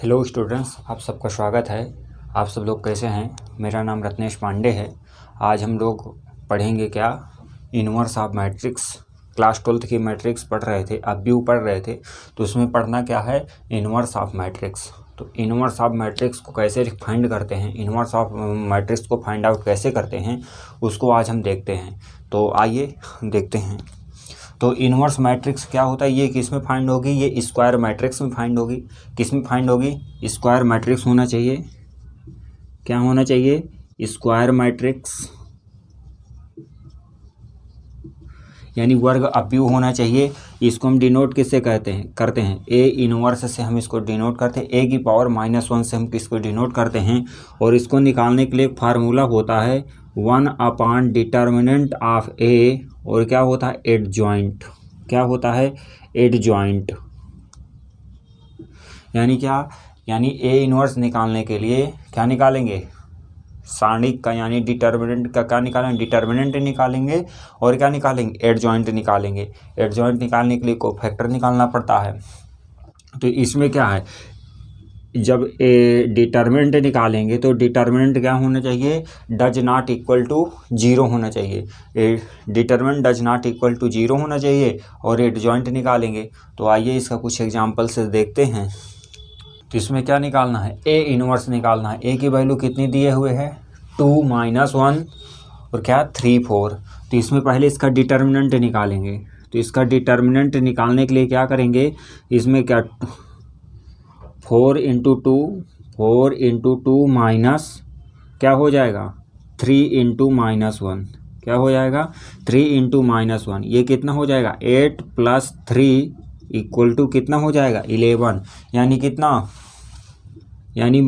Hello students, आप सबका स्वागत है। आप सब लोग कैसे हैं? मेरा नाम रत्नेश पांडे है। आज हम लोग पढ़ेंगे क्या, inverse of matrix. Class 12th की मैट्रिक्स पढ़ रहे थे, अब व्यू पढ़ रहे थे, तो उसमें पढ़ना क्या है, इनवर्स ऑफ मैट्रिक्स। तो इनवर्स ऑफ मैट्रिक्स को कैसे फाइंड करते हैं, इनवर्स ऑफ मैट्रिक्स को फाइंड आउट कैसे करते हैं, उसको आज हम देखते हैं। तो आइए देखते हैं। तो इनवर्स मैट्रिक्स क्या होता है, ये किस में फाइंड होगी, ये स्क्वायर मैट्रिक्स में फाइंड होगी। किस में फाइंड होगी? स्क्वायर मैट्रिक्स होना चाहिए। क्या होना चाहिए? स्क्वायर मैट्रिक्स, यानी वर्ग अवयव होना चाहिए। इसको हम डिनोट किससे करते हैं ए इनवर्स से हम इसको डिनोट करते हैं, ए की पावर -1 से हम किसको डिनोट करते हैं। और इसको निकालने के लिए एक फार्मूला होता है 1 डिटर्मिनेंट ऑफ ए, और क्या होता है, एडजॉइंट। क्या होता है? एडजॉइंट। यानी क्या, यानी ए इनवर्स निकालने के लिए क्या निकालेंगे, सारणिक का, यानी डिटर्मिनेंट का क्या निकालेंगे, डिटर्मिनेंट निकालेंगे। और क्या निकालेंगे? एडजॉइंट निकालेंगे। एडजॉइंट निकालने के लिए कोफैक्टर निकालना पड़ता है। तो इसमें क्या है, जब ए डिटर्मिनेंट निकालेंगे तो डिटर्मिनेंट क्या होना चाहिए, डज नॉट इक्वल टू 0 होना चाहिए। Determinant does not equal to 0 होना चाहिए। और एडजॉइंट निकालेंगे। तो आइए इसका कुछ एग्जांपल से देखते हैं। तो इसमें क्या निकालना है, ए इनवर्स निकालना है। ए की वैल्यू कितनी दिए हुए है, 2 - 1 और क्या 3 4। तो इसमें पहले इसका डिटर्मिनेंट निकालेंगे। तो इसका डिटर्मिनेंट निकालने के लिए क्या करेंगे, इसमें क्या 4 × 2 माइनस क्या हो जाएगा 3 × -1। क्या हो जाएगा 3 × -1। ये कितना हो जाएगा 8 + 3 = कितना हो जाएगा 11। यानी कितना, यानी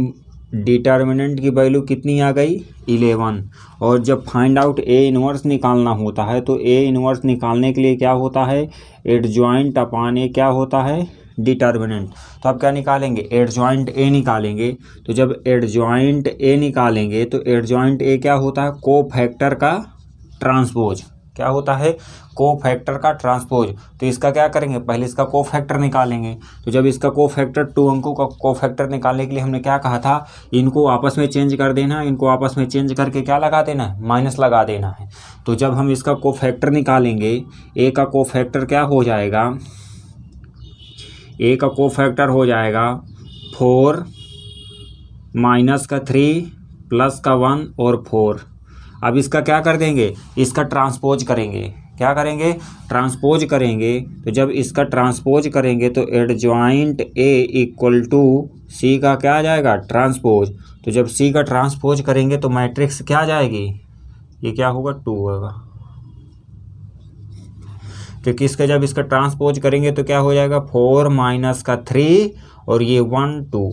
डिटर्मिनेंट की वैल्यू कितनी आ गई 11। और जब फाइंड आउट ए इनवर्स निकालना होता है तो ए इनवर्स निकालने के लिए क्या होता है, एडजॉइंट अपान ए क्या होता है, डिटर्मिनेंट। तो अब क्या निकालेंगे, एडजॉइंट ए निकालेंगे। तो जब एडजॉइंट ए निकालेंगे तो एडजॉइंट ए क्या होता है, कोफैक्टर का ट्रांसपोज। क्या होता है, कोफैक्टर का ट्रांसपोज। तो इसका क्या करेंगे, पहले इसका कोफैक्टर निकालेंगे। तो जब इसका कोफैक्टर 2 अंकों का कोफैक्टर निकालने के लिए हमने क्या कहा था, इनको आपस में चेंज कर देना है। इनको आपस में चेंज करके क्या लगा देना है, माइनस लगा देना है। तो जब हम इसका कोफैक्टर निकालेंगे, ए का कोफैक्टर क्या हो जाएगा, ए का कोफैक्टर हो जाएगा 4 - 3 + 1 और 4। अब इसका क्या कर देंगे, इसका ट्रांसपोज करेंगे। क्या करेंगे, ट्रांसपोज करेंगे। तो जब इसका ट्रांसपोज करेंगे तो एडजॉइंट ए = सी का क्या आ जाएगा, ट्रांसपोज। तो जब सी का ट्रांसपोज करेंगे तो मैट्रिक्स क्या आ जाएगी, ये क्या होगा 2 होगा। तो किसका, जब इसका ट्रांसपोज करेंगे तो क्या हो जाएगा 4 - 3 और ये 1 2।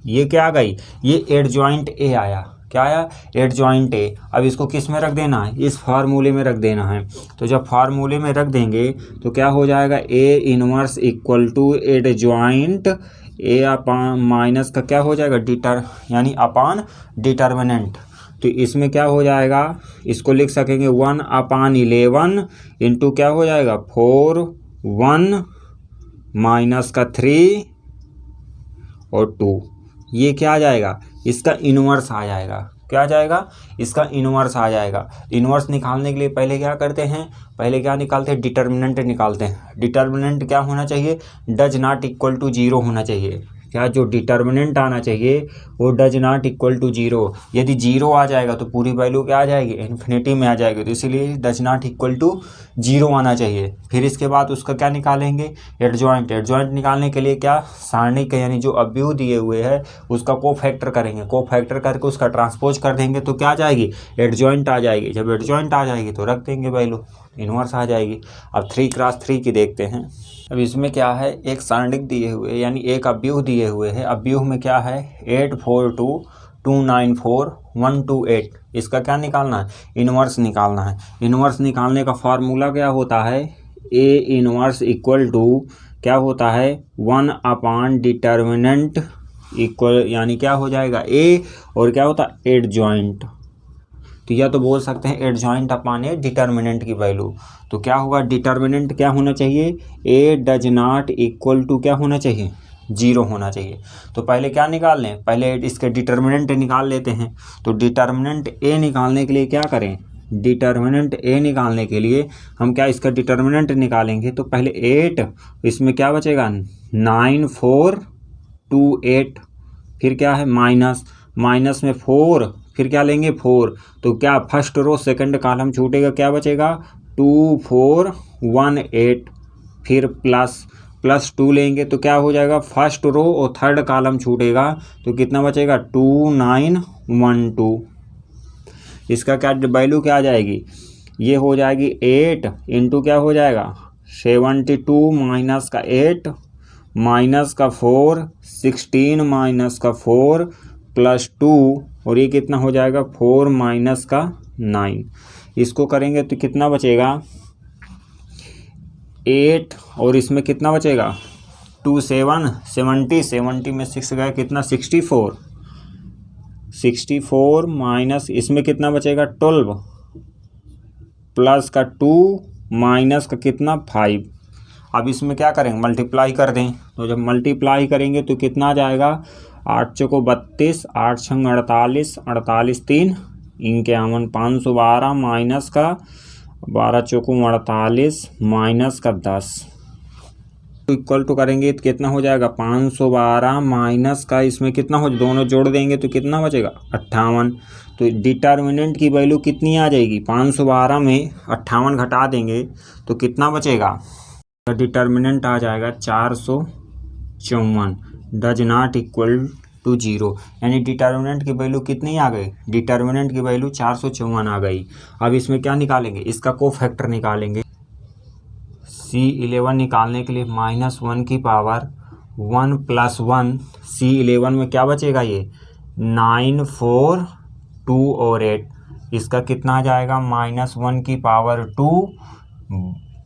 ये क्या आ गई, ये एडजॉइंट ए आया। क्या आया, एडजॉइंट ए। अब इसको किस में रख देना है, इस फार्मूले में रख देना है। तो जब फार्मूले में रख देंगे तो क्या हो जाएगा, A inverse = adjoint A upon minus का क्या हो जाएगा, यानी अपान डिटर्मिनेंट। तो इसमें क्या हो जाएगा, इसको लिख सकेंगे 1/11 इंटू क्या हो जाएगा 4 1 - 3 और 2। ये क्या आ जाएगा, इसका इनवर्स आ जाएगा। क्या आ जाएगा, इसका इनवर्स आ जाएगा। इनवर्स निकालने के लिए पहले क्या करते हैं, पहले क्या निकालते हैं, डिटर्मिनेंट निकालते हैं। डिटर्मिनेंट क्या होना चाहिए, डज नॉट इक्वल टू 0 होना चाहिए। क्या, जो डिटर्मिनेंट आना चाहिए वो डज नॉट इक्वल टू 0। यदि 0 आ जाएगा तो पूरी वैल्यू क्या आ जाएगी, इन्फिनिटी में आ जाएगी। तो इसीलिए डज नॉट इक्वल टू 0 आना चाहिए। फिर इसके बाद उसका क्या निकालेंगे, एडजॉइंट। एडजॉइंट निकालने के लिए क्या, सारणिक यानी जो अवयव दिए हुए हैं उसका कोफैक्टर करेंगे। कोफैक्टर करके उसका ट्रांसपोज कर देंगे तो क्या आ जाएगी, एडजॉइंट आ जाएगी। जब एडजॉइंट आ जाएगी तो रख देंगे वैल्यू, इनवर्स आ जाएगी। अब 3 × 3 की देखते हैं। अब इसमें क्या है, एक सारणिक दिए हुए, यानी एक अवयव दिए हुए हैं। अवयव में क्या है 8 4 2 2 9 4 1 2 8। इसका क्या निकालना है, इनवर्स निकालना है। इनवर्स निकालने का फार्मूला क्या होता है, ए इनवर्स = क्या होता है 1 डिटर्मिनेंट इक्वल, यानी क्या हो जाएगा ए, और क्या होता है एडजॉइंट। तो या तो बोल सकते हैं एडजॉइंट अपान ए डिटर्मिनेंट की वैल्यू। तो क्या होगा, डिटर्मिनेंट क्या होना चाहिए, ए डज नॉट इक्वल टू क्या होना चाहिए 0 होना चाहिए। तो पहले क्या निकाल लें, पहले इसके डिटर्मिनेंट निकाल लेते हैं। तो डिटर्मिनेंट ए निकालने के लिए क्या करें, डिटर्मिनेंट ए निकालने के लिए हम क्या इसका डिटर्मिनेंट निकालेंगे। तो पहले 8, इसमें क्या बचेगा 9 4 2 8, फिर क्या है माइनस, माइनस में 4, फिर क्या लेंगे 4, तो क्या फर्स्ट रो सेकंड कॉलम छूटेगा, क्या बचेगा 2 4 1 8, फिर प्लस 2 लेंगे तो क्या हो जाएगा फर्स्ट रो और थर्ड कॉलम छूटेगा, तो कितना बचेगा 2 9 1 2। इसका क्या वैल्यू क्या आ जाएगी, ये हो जाएगी 8 इंटू क्या हो जाएगा 72 माइनस का 8 माइनस का 4 16 माइनस का 4 प्लस 2, और ये कितना हो जाएगा 4 माइनस का 9। इसको करेंगे तो कितना बचेगा 8, और इसमें कितना बचेगा 2 7 70 में 6 गया कितना 64 माइनस इसमें कितना बचेगा 12 प्लस का 2 माइनस का कितना 5। अब इसमें क्या करेंगे मल्टीप्लाई कर दें, तो जब मल्टीप्लाई करेंगे तो कितना आ जाएगा 8 चौको 32 8 छंग 48 48 3 51 512 माइनस का 12 चौको 48 माइनस का 10 इक्वल टू करेंगे तो कितना हो जाएगा 512 माइनस का इसमें कितना हो, दोनों जोड़ देंगे तो कितना बचेगा 58। तो डिटर्मिनेंट की वैल्यू कितनी आ जाएगी 512 में 58 घटा देंगे तो कितना बचेगा, डिटर्मिनेंट आ जाएगा 454 डज नॉट इक्वल टू 0, यानी डिटर्मिनेंट की वैल्यू कितनी आ गई, डिटर्मिनेंट की वैल्यू 454 आ गई। अब इसमें क्या निकालेंगे, इसका कोफैक्टर निकालेंगे। C11 निकालने के लिए -1 की पावर 1 + 1, C11 में क्या बचेगा ये 9 4 2 और 8, इसका कितना आ जाएगा -1 की पावर 2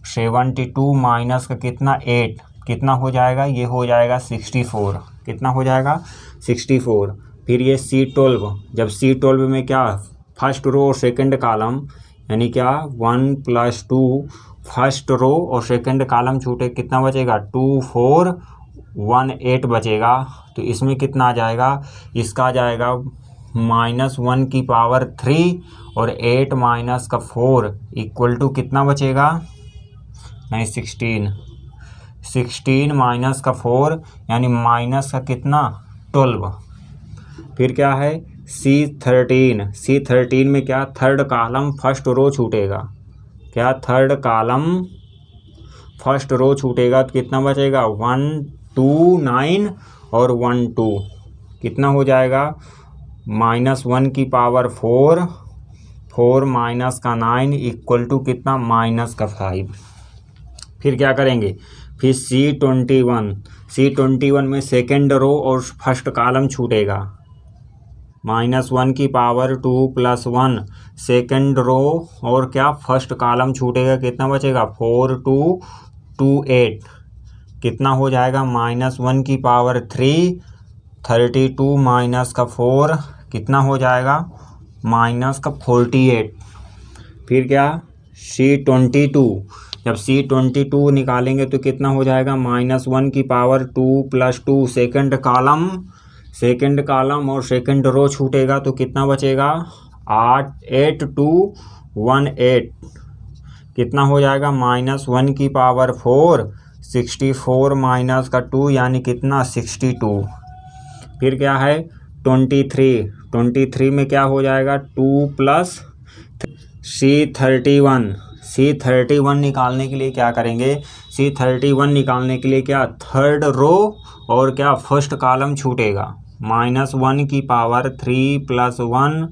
72 माइनस का कितना 8, कितना हो जाएगा, ये हो जाएगा 64, कितना हो जाएगा 64। फिर ये C12, जब C12 में क्या फर्स्ट रो और सेकंड कॉलम यानी क्या 1 + 2 फर्स्ट रो और सेकंड कॉलम छूटे, कितना बचेगा 2 4 1 8 बचेगा। तो इसमें कितना आ जाएगा, इसका आ जाएगा -1 की पावर 3 और 8 माइनस का 4 इक्वल टू कितना बचेगा, नहीं 16 माइनस का 4 यानी माइनस का कितना 12। फिर क्या है C13 में क्या थर्ड कॉलम फर्स्ट रो छूटेगा, क्या थर्ड कॉलम फर्स्ट रो छूटेगा तो कितना बचेगा 1 2 9 और 1 2, कितना हो जाएगा -1 की पावर 4 माइनस का 9 इक्वल टू कितना -5। फिर क्या करेंगे, फिर C21 में सेकेंड रो और फर्स्ट कॉलम छूटेगा, -1 की पावर 2 + 1 सेकेंड रो और क्या फर्स्ट कॉलम छूटेगा, कितना बचेगा 4 2 2 8, कितना हो जाएगा -1 की पावर 3 32 माइनस का 4, कितना हो जाएगा -48। फिर क्या C22, जब C22 निकालेंगे तो कितना हो जाएगा -1 की पावर 2 + 2 सेकंड कॉलम और सेकंड रो छूटेगा तो कितना बचेगा 8 2 1 8, कितना हो जाएगा -1 की पावर 4 64 माइनस का 2 यानी कितना 62। फिर क्या है 23 में क्या हो जाएगा 2 + C31 निकालने के लिए क्या करेंगे, C31 निकालने के लिए क्या थर्ड रो और क्या फर्स्ट कॉलम छूटेगा, -1 की पावर 3 + 1,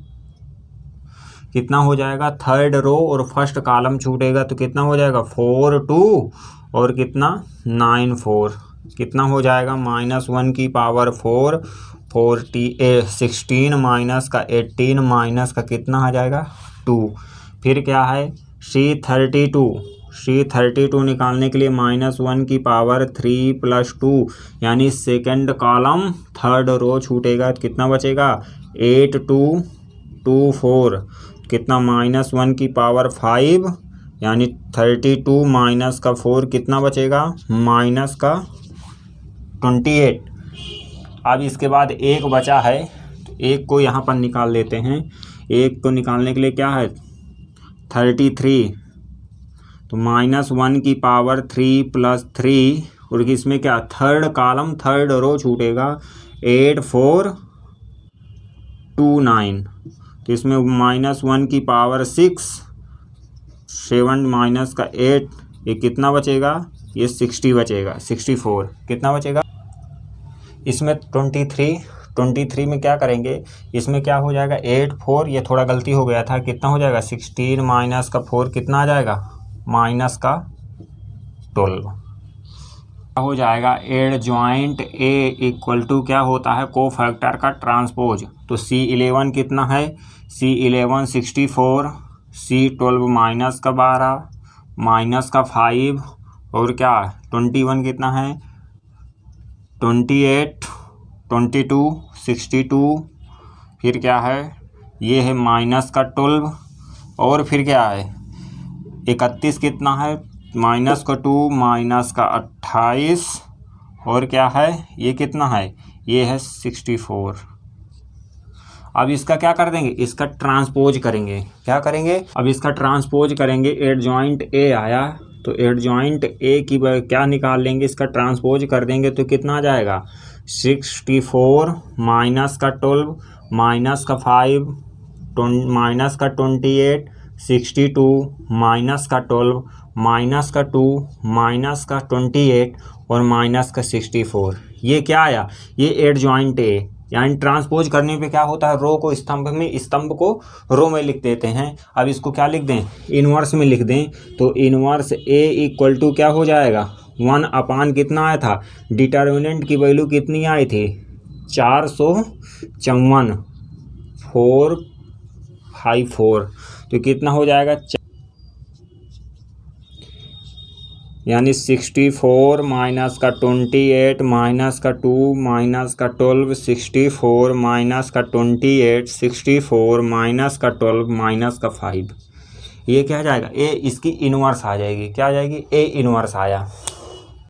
कितना हो जाएगा थर्ड रो और फर्स्ट कॉलम छूटेगा तो कितना हो जाएगा 4 2 और कितना 9 4, कितना हो जाएगा -1 की पावर 4 16 माइनस का 18 माइनस का कितना आ जाएगा 2। फिर क्या है C32 निकालने के लिए -1 की पावर 3 + 2 यानी सेकंड कॉलम थर्ड रो छूटेगा तो कितना बचेगा 8 2 2 4, कितना -1 की पावर 5 यानी 32 माइनस का 4 कितना बचेगा -2। 28। अब इसके बाद एक बचा है, तो एक को यहाँ पर निकाल लेते हैं। एक को निकालने के लिए क्या है 33, तो -1 की पावर 3 + 3, और इसमें क्या थर्ड कॉलम थर्ड रो छूटेगा 8429, तो इसमें -1 की पावर 6, 7 माइनस का 8, ये कितना बचेगा, ये 60 बचेगा, 64 कितना बचेगा। इसमें 23 में क्या करेंगे, इसमें क्या हो जाएगा 8 4, ये थोड़ा गलती हो गया था, कितना हो जाएगा 16 माइनस का 4 कितना आ जाएगा माइनस का 12 हो जाएगा। एडजॉइंट ए इक्वल टू क्या होता है कोफैक्टर का ट्रांसपोज, तो C11 कितना है, C11 64, C12 माइनस का 12 माइनस का 5, और क्या 21 कितना है 28, 22 62, फिर क्या है ये है माइनस का 12, और फिर क्या है 31 कितना है माइनस का 2 माइनस का 28, और क्या है ये कितना है ये है 64। अब इसका क्या कर देंगे, इसका ट्रांसपोज करेंगे। क्या करेंगे, अब इसका ट्रांसपोज करेंगे। एडजॉइंट ए आया, तो एडजॉइंट ए की क्या निकाल लेंगे, इसका ट्रांसपोज कर देंगे तो कितना आ जाएगा 64 माइनस का 12 माइनस का 5 माइनस का 28, 62 माइनस का 12 माइनस का 2 माइनस का 28 और माइनस का 64। ये क्या आया, ये एडजॉइंट ए। यानी ट्रांसपोज करने पे क्या होता है, रो को स्तंभ में, स्तंभ को रो में लिख देते हैं। अब इसको क्या लिख दें, इनवर्स में लिख दें, तो इनवर्स ए इक्वल टू क्या हो जाएगा 1 कितना आया था, डिटर्मिनेंट की वैल्यू कितनी आई थी 454 454, तो कितना हो जाएगा यानी 64 माइनस का 28 माइनस का 2 माइनस का 12, 64 माइनस का 28, 64 माइनस का 12 माइनस का 5, ये क्या आ जाएगा ए, इसकी इनवर्स आ जाएगी। क्या आ जाएगी, ए इनवर्स आया।